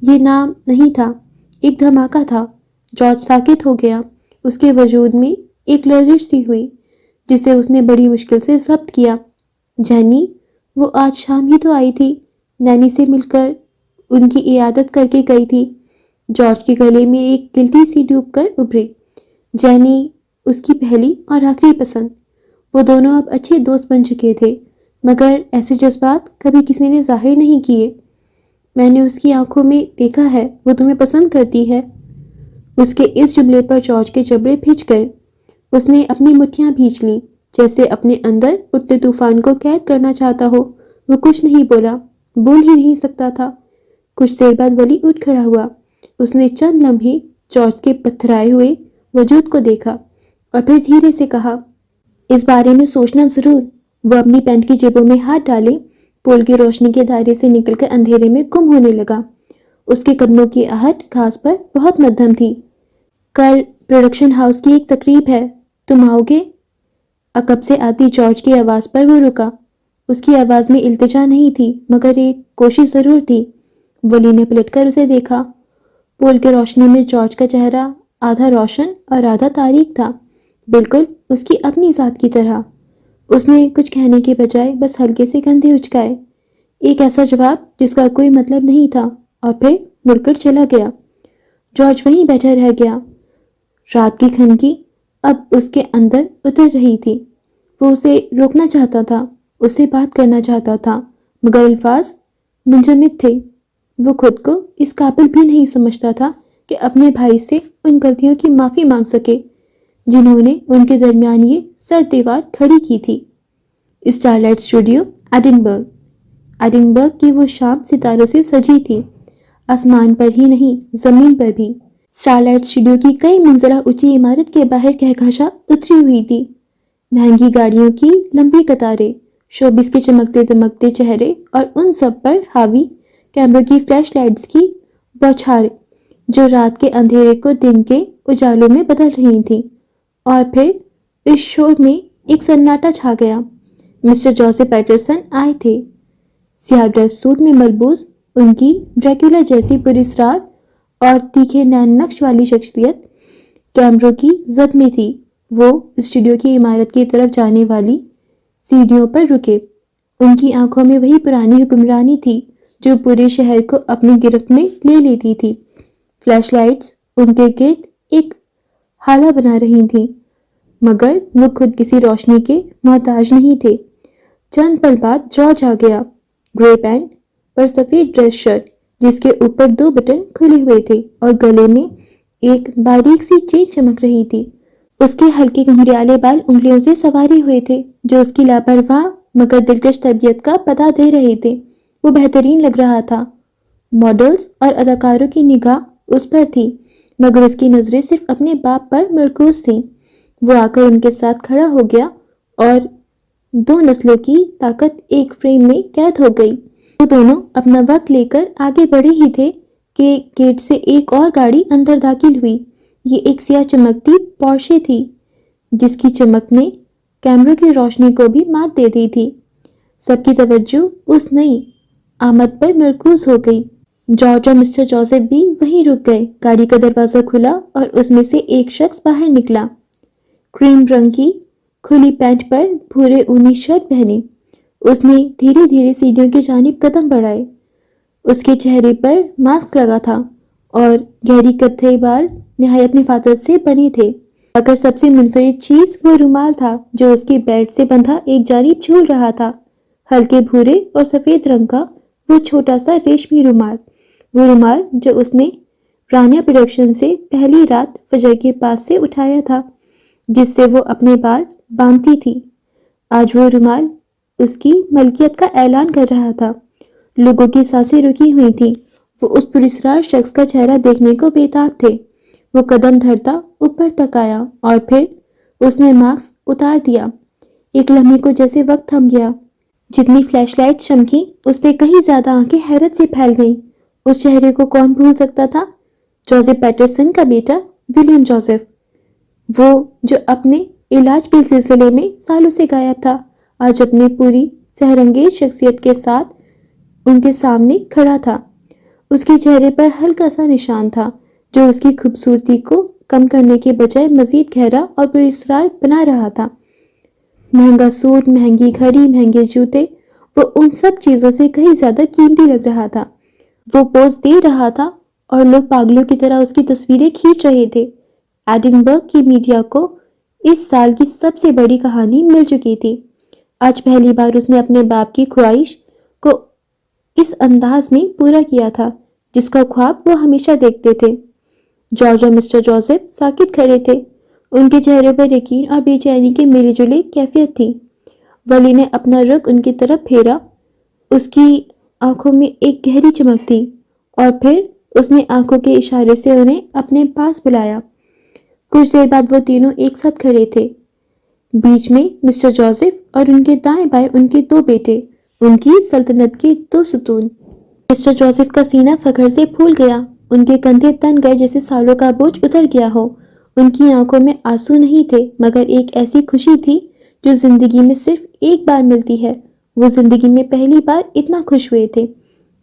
یہ نام نہیں تھا، ایک دھماکہ تھا۔ جارج ساکت ہو گیا۔ اس کے وجود میں ایک لرزش سی ہوئی، جسے اس نے بڑی مشکل سے ضبط کیا۔ جینی؟ وہ آج شام ہی تو آئی تھی، نینی سے مل کر ان کی عیادت کر کے گئی تھی۔ جارج کے گلے میں ایک گلٹی سی ڈوب کر ابھری۔ جینی اس کی پہلی اور آخری پسند۔ وہ دونوں اب اچھے دوست بن چکے تھے، مگر ایسے جذبات کبھی کسی نے ظاہر نہیں کیے۔ میں نے اس کی آنکھوں میں دیکھا ہے، وہ تمہیں پسند کرتی ہے۔ اس کے اس جملے پر جارج کے جبڑے بھیج گئے۔ اس نے اپنی مٹھیاں بھینچ لیں، جیسے اپنے اندر اٹھتے طوفان کو قید کرنا چاہتا ہو۔ وہ کچھ نہیں بولا، بول ہی نہیں سکتا تھا۔ کچھ دیر بعد ولی اٹھ کھڑا ہوا۔ اس نے چند لمحے جارج کے پتھرائے ہوئے وجود کو دیکھا اور پھر دھیرے سے کہا، اس بارے میں سوچنا ضرور۔ وہ اپنی پینٹ کی جیبوں میں ہاتھ ڈالے، پول کی روشنی کے دائرے سے نکل کر اندھیرے میں گم ہونے لگا۔ اس کے قدموں کی آہٹ گھاس پر بہت مدھم تھی۔ کل پروڈکشن ہاؤس کی ایک تقریب ہے، تم آؤ گے؟ عقب سے آتی جارج کی آواز پر وہ رکا۔ اس کی آواز میں التجا نہیں تھی، مگر ایک کوشش ضرور تھی۔ ولی نے پلٹ کر اسے دیکھا۔ پول کے روشنی میں جارج کا چہرہ آدھا روشن اور آدھا تاریک تھا، بالکل اس کی اپنی ذات کی طرح۔ اس نے کچھ کہنے کے بجائے بس ہلکے سے کندھے اچکائے، ایک ایسا جواب جس کا کوئی مطلب نہیں تھا، اور پھر مڑ کر چلا گیا۔ جارج وہیں بیٹھا رہ گیا۔ رات کی خنکی اب اس کے اندر اتر رہی تھی۔ وہ اسے روکنا چاہتا تھا، اس سے بات کرنا چاہتا تھا، مگر الفاظ منجمد تھے۔ وہ خود کو اس قابل بھی نہیں سمجھتا تھا کہ اپنے بھائی سے ان غلطیوں کی معافی مانگ سکے جنہوں نے ان کے درمیان یہ سرد دیوار کھڑی کی تھی۔ اسٹارلائٹ اسٹوڈیو، ایڈنبرگ۔ ایڈنبرگ کی وہ شام ستاروں سے سجی تھی، آسمان پر ہی نہیں زمین پر بھی۔ اسٹارلائٹ اسٹوڈیو کی کئی منزلہ اونچی عمارت کے باہر کہکشاں اتری ہوئی تھی، مہنگی گاڑیوں کی لمبی قطاریں، شوبس کے چمکتے دمکتے چہرے اور ان سب پر حاوی کیمروں کی فلیش لائٹس کی بوچھاریں جو رات کے اندھیرے کو دن کے اجالوں میں بدل رہی تھیں۔ اور پھر اس شور میں ایک سناٹا چھا گیا۔ مسٹر جوزف پیٹرسن آئے تھے، سیاہ ڈریس سوٹ میں ملبوس۔ ان کی ڈریکولا جیسی پراسرار اور تیکھے نین نقش والی شخصیت کیمروں کی زد میں تھی۔ وہ اسٹوڈیو کی عمارت کی طرف جانے والی سیڑھیوں پر رکے۔ ان کی آنکھوں میں وہی پرانی حکمرانی تھی جو پورے شہر کو اپنی گرفت میں لے لیتی تھی۔ فلیش لائٹس ان کے گرد ایک حالہ بنا رہی تھیں، مگر وہ خود کسی روشنی کے محتاج نہیں تھے۔ چند پل بعد جارج آ گیا، گرے پینٹ پر سفید ڈریس شرٹ جس کے اوپر 2 بٹن کھلے ہوئے تھے اور گلے میں ایک باریک سی چین چمک رہی تھی۔ اس کے ہلکے گھنگریالے بال انگلیوں سے سوارے ہوئے تھے جو اس کی لاپرواہ مگر دلکش طبیعت کا پتہ دے رہے تھے۔ وہ بہترین لگ رہا تھا۔ ماڈلز اور اداکاروں کی نگاہ اس پر تھی مگر اس کی نظریں صرف اپنے باپ پر مرکوز تھیں۔ وہ آ کر ان کے ساتھ کھڑا ہو گیا اور 2 نسلوں کی طاقت ایک فریم میں قید ہو گئی۔ وہ دونوں اپنا وقت لے کر آگے بڑھے ہی تھے کہ گیٹ سے ایک اور گاڑی اندر داخل ہوئی۔ یہ ایک سیاہ چمکتی پورشے تھی جس کی چمک نے کیمروں کی روشنی کو بھی مات دے دی تھی۔ سب کی توجہ اس نئی آمد پر مرکوز ہو گئی۔ جارج اور مسٹر جوزف بھی وہیں رک گئے۔ گاڑی کا دروازہ کھلا اور اس میں سے ایک شخص باہر نکلا، کریم رنگ کی کھلی پینٹ پر بھورے اونی شرٹ پہنے۔ اس نے دھیرے دھیرے سیڑھیوں کی جانب قدم بڑھائے۔ اس کے چہرے پر ماسک لگا تھا اور گہری کتھئی بال نہایت نفاست سے بنے تھے، مگر سب سے منفرد چیز وہ رومال تھا جو اس کی بیلٹ سے بندھا ایک جانب جھول رہا تھا، ہلکے بھورے اور سفید رنگ کا وہ چھوٹا سا ریشمی رومال، وہ رومال جو اس نے رانیا پروڈکشن سے پہلی رات فجر کے پاس سے اٹھایا تھا جس سے وہ اپنے بال باندھتی تھی۔ آج وہ رومال اس کی ملکیت کا اعلان کر رہا تھا۔ لوگوں کی سانسیں رکی ہوئی تھیں، وہ اس پراسرار شخص کا چہرہ دیکھنے کو بےتاب تھے۔ وہ قدم دھرتا اوپر تک آیا اور پھر اس نے ماسک اتار دیا۔ ایک لمحے کو جیسے وقت تھم گیا۔ جتنی فلیش لائٹ چمکی اس سے کہیں زیادہ آنکھیں حیرت سے پھیل گئیں۔ اس چہرے کو کون بھول سکتا تھا؟ جوزف پیٹرسن کا بیٹا ولیم جوزف، وہ جو اپنے علاج کے سلسلے میں سالوں سے غائب تھا، آج اپنی پوری سحرانگیز شخصیت کے ساتھ ان کے سامنے کھڑا تھا۔ اس کے چہرے پر ہلکا سا نشان تھا جو اس کی خوبصورتی کو کم کرنے کے بجائے مزید گہرا اور پراسرار بنا رہا تھا۔ مہنگا سوٹ، مہنگی گھڑی، مہنگے جوتے، وہ ان سب چیزوں سے کہیں زیادہ قیمتی لگ رہا تھا۔ وہ پوز دے رہا تھا اور لوگ پاگلوں کی طرح اس کی تصویریں کھینچ رہے تھے۔ ایڈنبرگ کی میڈیا کو اس سال کی سب سے بڑی کہانی مل چکی تھی۔ آج پہلی بار اس نے اپنے باپ کی خواہش کو اس انداز میں پورا کیا تھا جس کا خواب وہ ہمیشہ دیکھتے تھے۔ جارج اور مسٹر جوزف ساکت کھڑے تھے، ان کے چہرے پر یقین اور بے چینی کی ملی جلی کیفیت تھی۔ ولی نے اپنا رخ ان کی طرف پھیرا، اس کی آنکھوں میں ایک گہری چمک تھی اور پھر اس نے آنکھوں کے اشارے سے انہیں اپنے پاس بلایا۔ کچھ دیر بعد وہ تینوں ایک ساتھ کھڑے تھے، بیچ میں مسٹر جوزف اور ان کے دائیں بائیں ان کے 2 بیٹے، ان کی سلطنت کے 2 ستون۔ مسٹر جوزف کا سینہ فخر سے پھول گیا، ان کے کندھے تن گئے جیسے سالوں کا بوجھ اتر گیا ہو۔ ان کی آنکھوں میں آنسو نہیں تھے مگر ایک ایسی خوشی تھی جو زندگی میں صرف ایک بار ملتی ہے۔ وہ زندگی میں پہلی بار اتنا خوش ہوئے تھے۔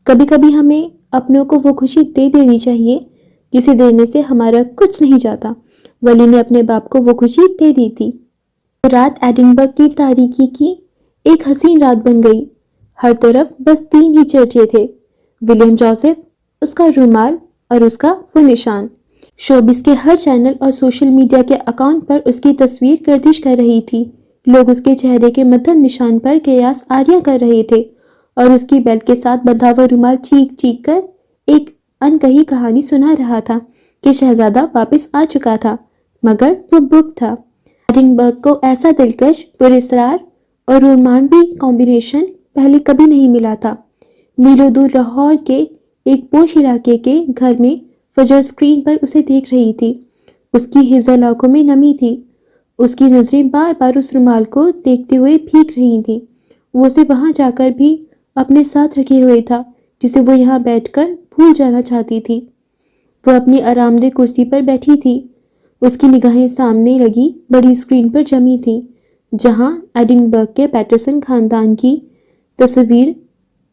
کبھی کبھی ہمیں اپنوں کو وہ خوشی دے دینی چاہیے جسے دینے سے ہمارا کچھ نہیں جاتا۔ ولی نے اپنے باپ کو وہ خوشی دے دی تھی۔ رات ایڈنبرگ کی تاریکی کی ایک حسین رات بن گئی۔ ہر طرف بس 3 ہی چرچے تھے، ولیم جوزف، اس کا رومال اور اس کا وہ نشان۔ شوبز کے ہر چینل اور سوشل میڈیا کے اکاؤنٹ پر اس کی تصویر گردش کر رہی تھی۔ لوگ اس کے چہرے کے مدھم نشان پر قیاس آریاں کر رہے تھے اور اس کی بیلٹ کے ساتھ بندھا ہوا رومال چیخ چیخ کر ایک انکہی کہانی سنا رہا تھا کہ شہزادہ واپس آ چکا تھا مگر وہ بک تھا۔ ایڈنبرگ کو ایسا دلکش، پراسرار اور رومانوی کمبینیشن پہلے کبھی نہیں ملا تھا۔ میلوں دور لاہور کے ایک پوش علاقے کے گھر میں فجر اسکرین پر اسے دیکھ رہی تھی۔ اس کی ہزل آنکھوں میں نمی تھی، اس کی نظریں بار بار اس رومال کو دیکھتے ہوئے بھیگ رہی تھیں۔ وہ اسے وہاں جا کر بھی اپنے ساتھ رکھے ہوئے تھا جسے وہ یہاں بیٹھ کر بھول جانا چاہتی تھی۔ وہ اپنی آرام دہ کرسی پر بیٹھی تھی، اس کی نگاہیں سامنے لگی بڑی اسکرین پر جمی تھی جہاں ایڈنبرگ کے پیٹرسن خاندان کی تصویر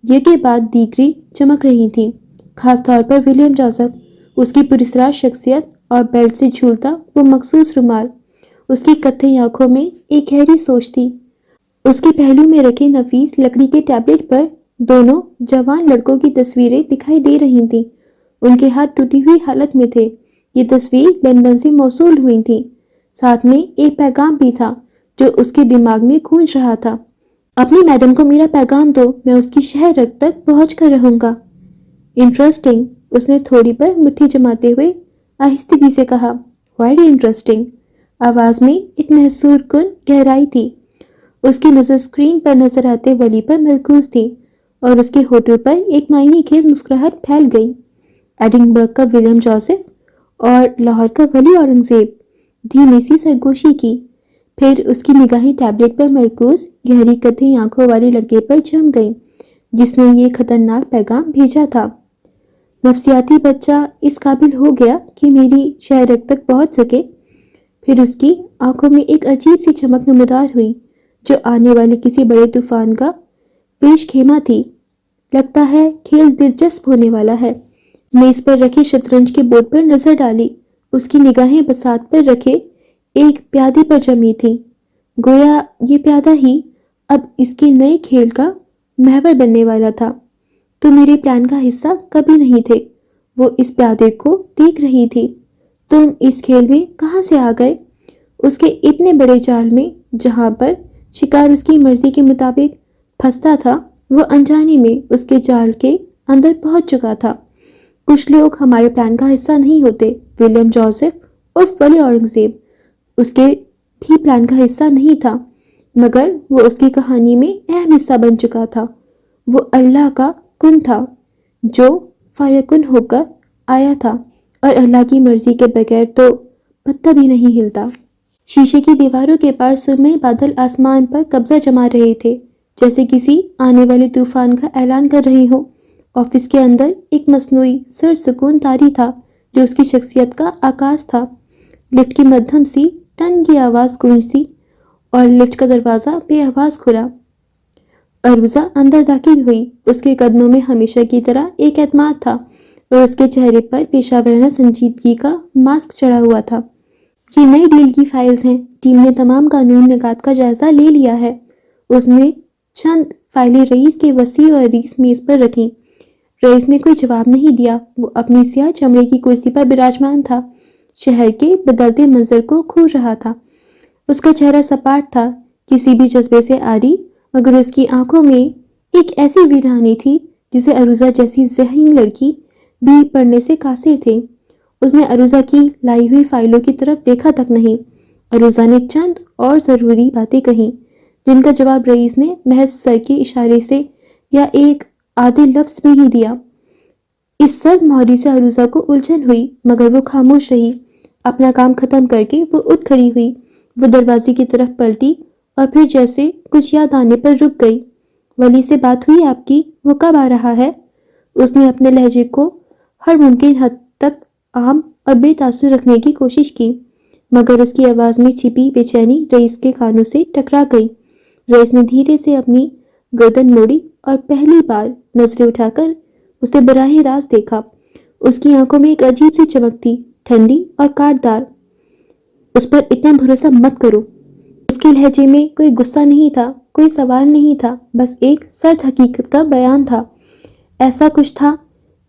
یہ کے بعد دیگری چمک رہی تھی، خاص طور پر ولیم جوزف، اس کی پراسرار شخصیت اور بیلٹ سے جھولتا وہ مخصوص رومال۔ اس کی کتھئی آنکھوں میں ایک گہری سوچ تھی۔ اس کے پہلو میں رکھے نفیس لکڑی کے ٹیبلٹ پر دونوں جوان لڑکوں کی تصویریں دکھائی دے رہی تھیں، ان کے ہاتھ ٹوٹی ہوئی حالت میں تھے۔ یہ تصویر لندن سے موصول ہوئی تھی، ساتھ میں ایک پیغام بھی تھا جو اس کے دماغ میں گونج رہا تھا۔ اپنی میڈم کو میرا پیغام دو، میں اس کی شہر تک پہنچ کر رہوں گا۔ انٹرسٹنگ، اس نے تھوڑی پر مٹھی جماتے ہوئے آہستگی سے کہا۔ Very interesting. آواز میں ایک محصور کن گہرائی تھی۔ اس کی نظر اسکرین پر نظر آتے ولی پر مرکوز تھی اور اس کے ہونٹوں پر ایک معنی خیز مسکراہٹ پھیل گئی۔ ایڈنبرگ کا ولیم جوزف اور لاہور کا ولی اورنگزیب۔ دھیمی سی سرگوشی کی، پھر اس کی نگاہیں ٹیبلٹ پر مرکوز گہری کتھئی آنکھوں والے لڑکے پر جم گئیں جس نے یہ خطرناک پیغام بھیجا تھا۔ نفسیاتی بچہ اس قابل ہو گیا کہ میری شہرت تک پہنچ سکے۔ پھر اس کی آنکھوں میں ایک عجیب سی چمک نمودار ہوئی جو آنے والے کسی بڑے طوفان کا پیش خیمہ تھی۔ لگتا ہے کھیل دلچسپ ہونے والا ہے۔ میز پر رکھے شطرنج کے بورڈ پر نظر ڈالی۔ اس کی نگاہیں بساط پر رکھے ایک پیادے پر جمی تھیں، گویا یہ پیادہ ہی اب اس کے نئے کھیل کا محور بننے والا تھا۔ تو میرے پلان کا حصہ کبھی نہیں تھے، وہ اس پیادے کو دیکھ رہی تھی۔ تم اس کھیل میں کہاں سے آ گئے؟ اس کے اتنے بڑے جال میں جہاں پر شکار اس کی مرضی کے مطابق پھنستا تھا، وہ انجانے میں اس کے جال کے اندر پہنچ چکا تھا۔ کچھ لوگ ہمارے پلان کا حصہ نہیں ہوتے۔ ولیم جوزف اور ولی اورنگزیب اس کے بھی پلان کا حصہ نہیں تھا، مگر وہ اس کی کہانی میں اہم حصہ بن چکا تھا۔ وہ اللہ کا کن تھا جو فیکن ہو کر آیا تھا، اور اللہ کی مرضی کے بغیر تو پتہ بھی نہیں ہلتا۔ شیشے کی دیواروں کے پار سرمئی بادل آسمان پر قبضہ جما رہے تھے، جیسے کسی آنے والے طوفان کا اعلان کر رہے ہوں۔ آفس کے اندر ایک مصنوعی سرسکون طاری تھا جو اس کی شخصیت کا آغاز تھا۔ لفٹ کی مدھم سی ٹن کی آواز گونجی اور لفٹ کا دروازہ بے آواز کھلا۔ عروضہ اندر داخل ہوئی۔ اس کے قدموں میں ہمیشہ کی طرح ایک اعتماد تھا اور اس کے چہرے پر پیشہ ورانہ سنجیدگی کا ماسک چڑھا ہوا تھا۔ یہ نئی ڈیل کی فائلز ہیں۔ ٹیم نے تمام قانونی نکات کا جائزہ لے لیا ہے۔ اس نے چند فائلیں رئیس کے وسیع اور عریض میز پر رکھیں۔ رئیس نے کوئی جواب نہیں دیا۔ وہ اپنی سیاہ چمڑے کی کرسی پر براجمان تھا، شہر کے بدلتے منظر کو گھور رہا تھا۔ اس کا چہرہ سپاٹ تھا، کسی بھی جذبے سے عاری، مگر اس کی آنکھوں میں ایک ایسی ویرانی تھی جسے عروضہ جیسی ذہین لڑکی بھی پڑھنے سے قاصر تھے۔ اس نے عروضہ کی لائی ہوئی فائلوں کی طرف دیکھا تک نہیں۔ عروضہ نے چند اور ضروری باتیں کہیں جن کا جواب رئیس نے محض سر کے اشارے سے یا ایک آدھے لفظ میں ہی دیا۔ اس سرد مہری سے عروضہ کو الجھن ہوئی، مگر وہ خاموش رہی۔ اپنا کام ختم کر کے وہ اٹھ کھڑی ہوئی۔ وہ دروازے کی طرف پلٹی اور پھر جیسے کچھ یاد آنے پر رک گئی۔ ولی سے بات ہوئی آپ کی؟ وہ کب آ رہا ہے؟ اس نے اپنے لہجے کو ہر ممکن حد تک عام اور بے تاثر رکھنے کی کوشش کی، مگر اس کی آواز میں چھپی بے چینی رئیس کے کانوں سے ٹکرا گئی۔ رئیس نے دھیرے سے اپنی گردن موڑی اور پہلی بار نظریں اٹھا کر اسے براہ راست دیکھا۔ اس کی آنکھوں میں ایک عجیب سی چمک تھی، ٹھنڈی اور کاٹدار۔ اس پر اتنا بھروسہ مت کرو۔ اس کے لہجے میں کوئی غصہ نہیں تھا، کوئی سوال نہیں تھا، بس ایک سرد حقیقت کا بیان تھا۔ ایسا کچھ تھا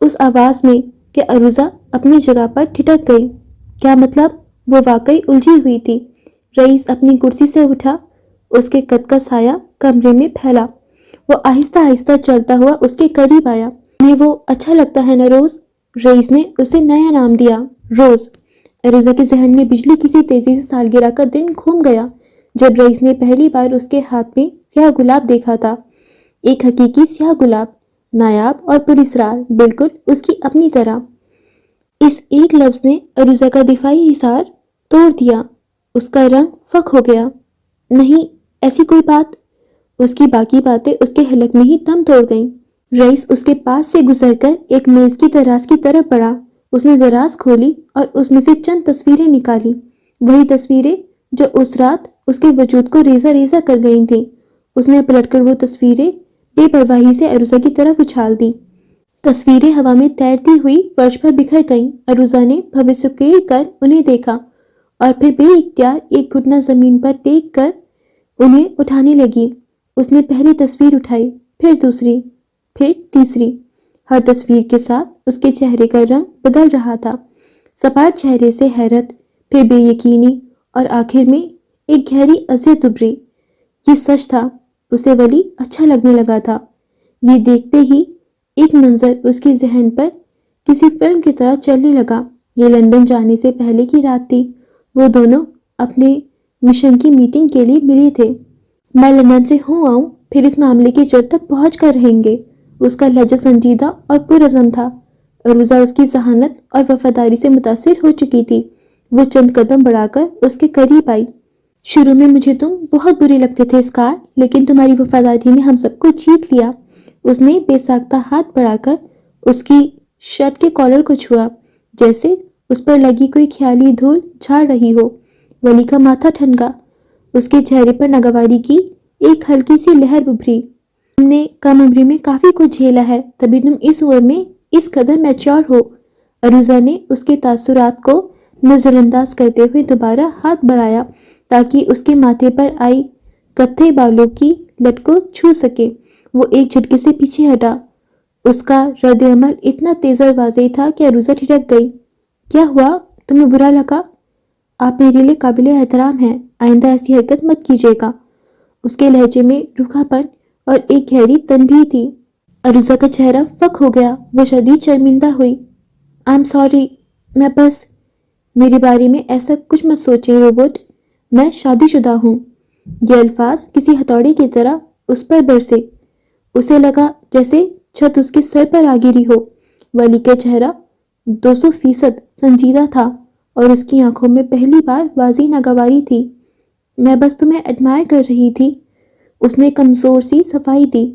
اس آواز میں کہ عروضہ اپنی جگہ پر ٹھٹک گئی۔ کیا مطلب؟ وہ واقعی الجھی ہوئی تھی۔ رئیس اپنی کرسی سے اٹھا، اس کے قد کا سایہ کمرے میں پھیلا۔ وہ آہستہ آہستہ چلتا ہوا اس کے قریب آیا۔ تمہیں وہ اچھا لگتا ہے نا روز؟ رئیس نے اسے نیا نام دیا، روز۔ عروضہ کے ذہن میں بجلی کسی تیزی سے سالگرہ کا دن گھوم گیا جب رئیس نے پہلی بار اس کے ہاتھ میں سیاہ گلاب دیکھا تھا۔ ایک حقیقی سیاہ گلاب، نایاب اور پراسرار، بالکل اس کی اپنی طرح۔ اس ایک لفظ نے عروضہ کا دفاعی حصار توڑ دیا۔ اس کا رنگ فک ہو گیا۔ نہیں، ایسی کوئی بات۔ اس کی باقی باتیں اس کے حلق میں ہی دم توڑ گئیں۔ رئیس اس کے پاس سے گزر کر ایک میز کی دراز کی طرف بڑھا۔ اس نے دراز کھولی اور اس میں سے چند تصویریں نکالی، وہی تصویریں جو اس رات اس کے وجود کو ریزہ ریزہ کر گئی تھیں۔ اس نے پلٹ کر وہ تصویریں بے پرواہی سے عروضہ کی طرف اچھال دیں۔ تصویریں ہوا میں تیرتی ہوئی فرش پر بکھر گئیں۔ عروضہ نے بھوسکیل کر انہیں دیکھا اور پھر بے اختیار ایک گھٹنا زمین پر ٹیک کر انہیں اٹھانے لگی۔ اس نے پہلی تصویر اٹھائی، پھر دوسری، پھر تیسری۔ ہر تصویر کے ساتھ اس کے چہرے کا رنگ بدل رہا تھا، سپاٹ چہرے سے حیرت، پھر بے یقینی اور آخر میں ایک گہری اذیت ابھری۔ یہ سچ تھا، اسے ولی اچھا لگنے لگا تھا۔ یہ دیکھتے ہی ایک منظر اس کے ذہن پر کسی فلم کی طرح چلنے لگا۔ یہ لندن جانے سے پہلے کی رات تھی۔ وہ دونوں اپنے مشن کی میٹنگ کے لیے ملے تھے۔ میں لندن سے ہوں آؤں، پھر اس معاملے کی جڑ تک پہنچ کر رہیں گے۔ اس کا لہجہ سنجیدہ اور پرعزم تھا۔ عروضہ اس کی ذہانت اور وفاداری سے متاثر ہو چکی تھی۔ وہ چند قدم بڑھا کر اس کے قریب آئی۔ شروع میں مجھے تم بہت بری لگتے تھے اسکار، لیکن تمہاری وفاداری نے ہم سب کو جیت لیا۔ اس نے بے ساختہ ہاتھ بڑھا کر اس کی شرٹ کے کالر کو چھوا، جیسے اس پر لگی کوئی خیالی دھول جھاڑ رہی ہو۔ ولی کا ماتھا ٹھنکا، اس کے چہرے پر ناگواری کی ایک ہلکی سی لہر ابھری۔ تم نے کم عمری میں کافی کچھ جھیلا ہے، تبھی تم اس عمر میں اس قدر میچور ہو۔ عروضہ نے اس کے تاثرات کو نظر انداز کرتے ہوئے دوبارہ ہاتھ بڑھایا تاکہ اس کے ماتھے پر آئی کتھئی بالوں کی لٹ کو چھو سکے۔ وہ ایک جھٹکے سے پیچھے ہٹا۔ اس کا رد عمل اتنا تیز اور واضح تھا کہ عروضہ ٹھٹک گئی۔ کیا ہوا؟ تمہیں برا لگا؟ آپ میرے لیے قابل احترام ہیں، آئندہ ایسی حرکت مت کیجیے گا۔ اس کے لہجے میں روکھا پن اور ایک گہری تنبیہ تھی۔ عروضہ کا چہرہ فک ہو گیا۔ وہ شدید شرمندہ ہوئی۔ I'm sorry، میں بس میرے بارے میں ایسا کچھ مت سوچیں روبوٹ، میں شادی شدہ ہوں۔ یہ الفاظ کسی ہتھوڑے کی طرح اس پر برسے۔ اسے لگا جیسے چھت اس کے سر پر آ گری ہو۔ ولی کا چہرہ 200% سنجیدہ تھا اور اس کی آنکھوں میں پہلی بار واضح ناگواری تھی۔ میں بس تمہیں ایڈمائر کر رہی تھی، اس نے کمزور سی صفائی دی۔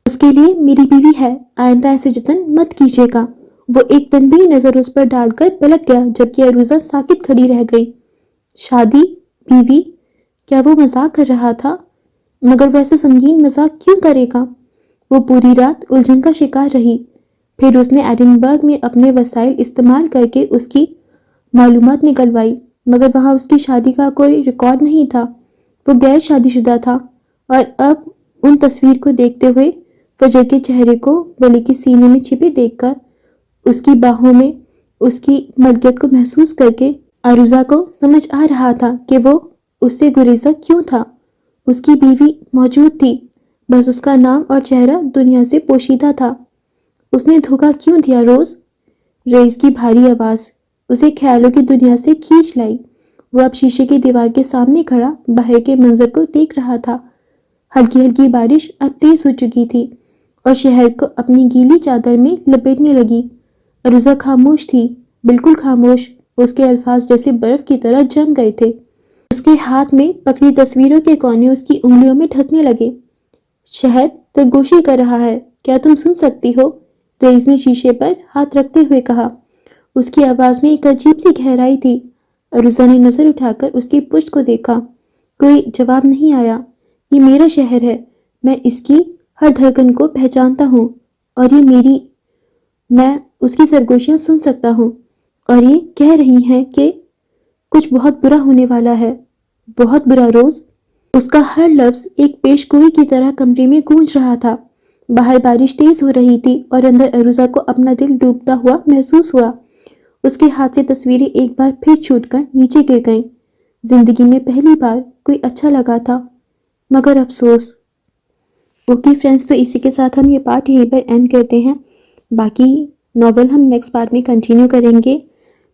اس کے لیے میری بیوی ہے، آئندہ ایسے جتن مت کیجیے گا۔ وہ ایک تنبیہی نظر اس پر ڈال کر پلٹ گیا، جبکہ عروضہ ساکت کھڑی رہ گئی۔ شادی؟ بیوی؟ کیا وہ مذاق کر رہا تھا؟ مگر وہ ایسا سنگین مذاق کیوں کرے گا؟ وہ پوری رات الجھن کا شکار رہی۔ پھر اس نے ایڈنبرگ میں اپنے وسائل استعمال کر کے اس کی معلومات نکلوائی، مگر وہاں اس کی شادی کا کوئی ریکارڈ نہیں تھا۔ وہ غیر شادی شدہ تھا اور اب ان تصویر کو دیکھتے ہوئے فجر کے چہرے کو ولی کے سینے میں چھپے دیکھ کر، اس کی باہوں میں اس کی ملکیت کو محسوس کر کے عروضہ کو سمجھ آ رہا تھا کہ وہ اس سے گریزہ کیوں تھا۔ اس کی بیوی موجود تھی، بس اس کا نام اور چہرہ دنیا سے پوشیدہ تھا۔ اس نے دھوکہ کیوں دیا روز؟ رئیس کی بھاری آواز اسے خیالوں کی دنیا سے کھینچ لائی۔ وہ اب شیشے کی دیوار کے سامنے کھڑا باہر کے منظر کو دیکھ رہا تھا۔ ہلکی ہلکی بارش اب تیز ہو چکی تھی اور شہر کو اپنی گیلی چادر میں لپیٹنے لگی۔ عروضہ خاموش تھی، بالکل خاموش۔ اس کے الفاظ جیسے برف کی طرح جم گئے تھے۔ اس کے ہاتھ میں پکڑی تصویروں کے کونے اس کی انگلیوں میں دھسنے لگے۔ شہر سرگوشی کر رہا ہے، کیا تم سن سکتی ہو؟ رئیس نے شیشے پر ہاتھ رکھتے ہوئے کہا۔ اس کی آواز میں ایک عجیب سی گہرائی تھی۔ عروضہ نے نظر اٹھا کر اس کی پشت کو دیکھا۔ کوئی جواب نہیں آیا۔ یہ میرا شہر ہے، میں اس کی ہر دھڑکن کو پہچانتا ہوں اور یہ میری، میں اس کی سرگوشیاں سن سکتا ہوں، اور یہ کہہ رہی ہیں کہ کچھ بہت برا ہونے والا ہے، بہت برا روز۔ اس کا ہر لفظ ایک پیش گوئی کی طرح کمرے میں گونج رہا تھا۔ باہر بارش تیز ہو رہی تھی اور اندر عروضہ کو اپنا دل ڈوبتا ہوا محسوس ہوا۔ اس کے ہاتھ سے تصویریں ایک بار پھر چھوٹ کر نیچے گر گئیں۔ زندگی میں پہلی بار کوئی اچھا لگا تھا، مگر افسوس۔ اوکے فرینڈز، تو اسی کے ساتھ ہم یہ پارٹ یہیں پر اینڈ کرتے ہیں۔ باقی ناول ہم نیکسٹ پارٹ میں کنٹینیو کریں گے۔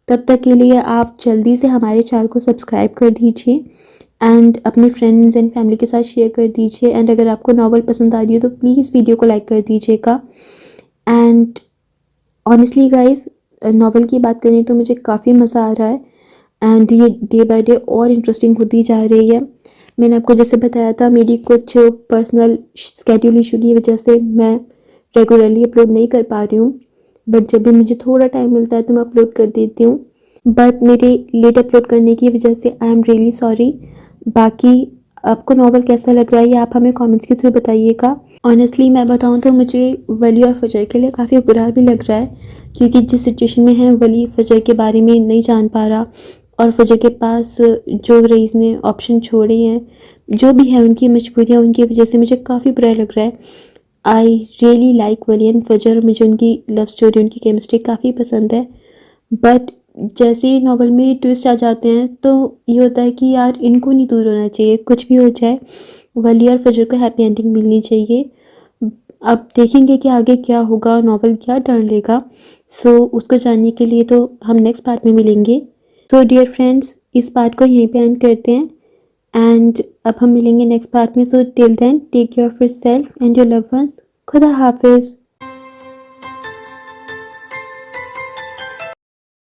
تب تک کے لیے آپ جلدی سے ہمارے چینل کو سبسکرائب کر دیجیے اینڈ اپنے فرینڈز اینڈ فیملی کے ساتھ شیئر کر دیجیے، اینڈ اگر آپ کو ناول پسند آ رہی ہو تو پلیز ویڈیو کو لائک کر دیجیے گا۔ اینڈ آنیسٹلی گائز، ناول کی بات کریں تو مجھے کافی مزہ آ رہا ہے اینڈ یہ ڈے بائی ڈے اور انٹرسٹنگ ہوتی جا رہی ہے۔ میں نے آپ کو جیسے بتایا تھا، میری کچھ پرسنل اسکیڈول ایشو کی وجہ سے میں ریگولرلی اپلوڈ نہیں کر پا رہی ہوں، بٹ جب بھی مجھے تھوڑا ٹائم ملتا ہے تو میں اپلوڈ کر دیتی ہوں، بٹ میرے لیٹ اپلوڈ کرنے کی وجہ سے آئی ایم ریئلی سوری۔ باقی آپ کو ناول کیسا لگ رہا ہے یہ آپ ہمیں کامنٹس کے تھرو بتائیے گا۔ آنیسٹلی میں بتاؤں تو مجھے ولی اور فجر کے لیے کافی برا بھی لگ رہا ہے، کیونکہ جس سچویشن میں ہے ولی فجر کے بارے میں نہیں جان پا رہا، اور فجر کے پاس جو رئیس نے آپشن چھوڑے ہیں، جو بھی ہے ان کی مجبوریاں، ان کی وجہ سے مجھے کافی برا لگ رہا ہے۔ آئی ریئلی لائک ولی اینڈ فجر، مجھے ان کی لو اسٹوری، ان کی کیمسٹری کافی پسند ہے، بٹ جیسے ہی ناول میں ٹویسٹ آ جاتے ہیں تو یہ ہوتا ہے کہ یار ان کو نہیں دور ہونا چاہیے، کچھ بھی ہو جائے ولی اور فجر کو ہیپی اینڈنگ ملنی چاہیے. اب دیکھیں گے کہ آگے کیا ہوگا، ناول کیا ٹرن لے گا. سو اس کو جاننے کے لیے تو ہم نیکسٹ پارٹ میں ملیں گے. سو ڈیئر فرینڈس، اس پارٹ کو یہیں پہ اینڈ کرتے ہیں، اینڈ اب ہم ملیں گے نیکسٹ پارٹ میں. So till then take care of yourself and your love ones. خدا حافظ.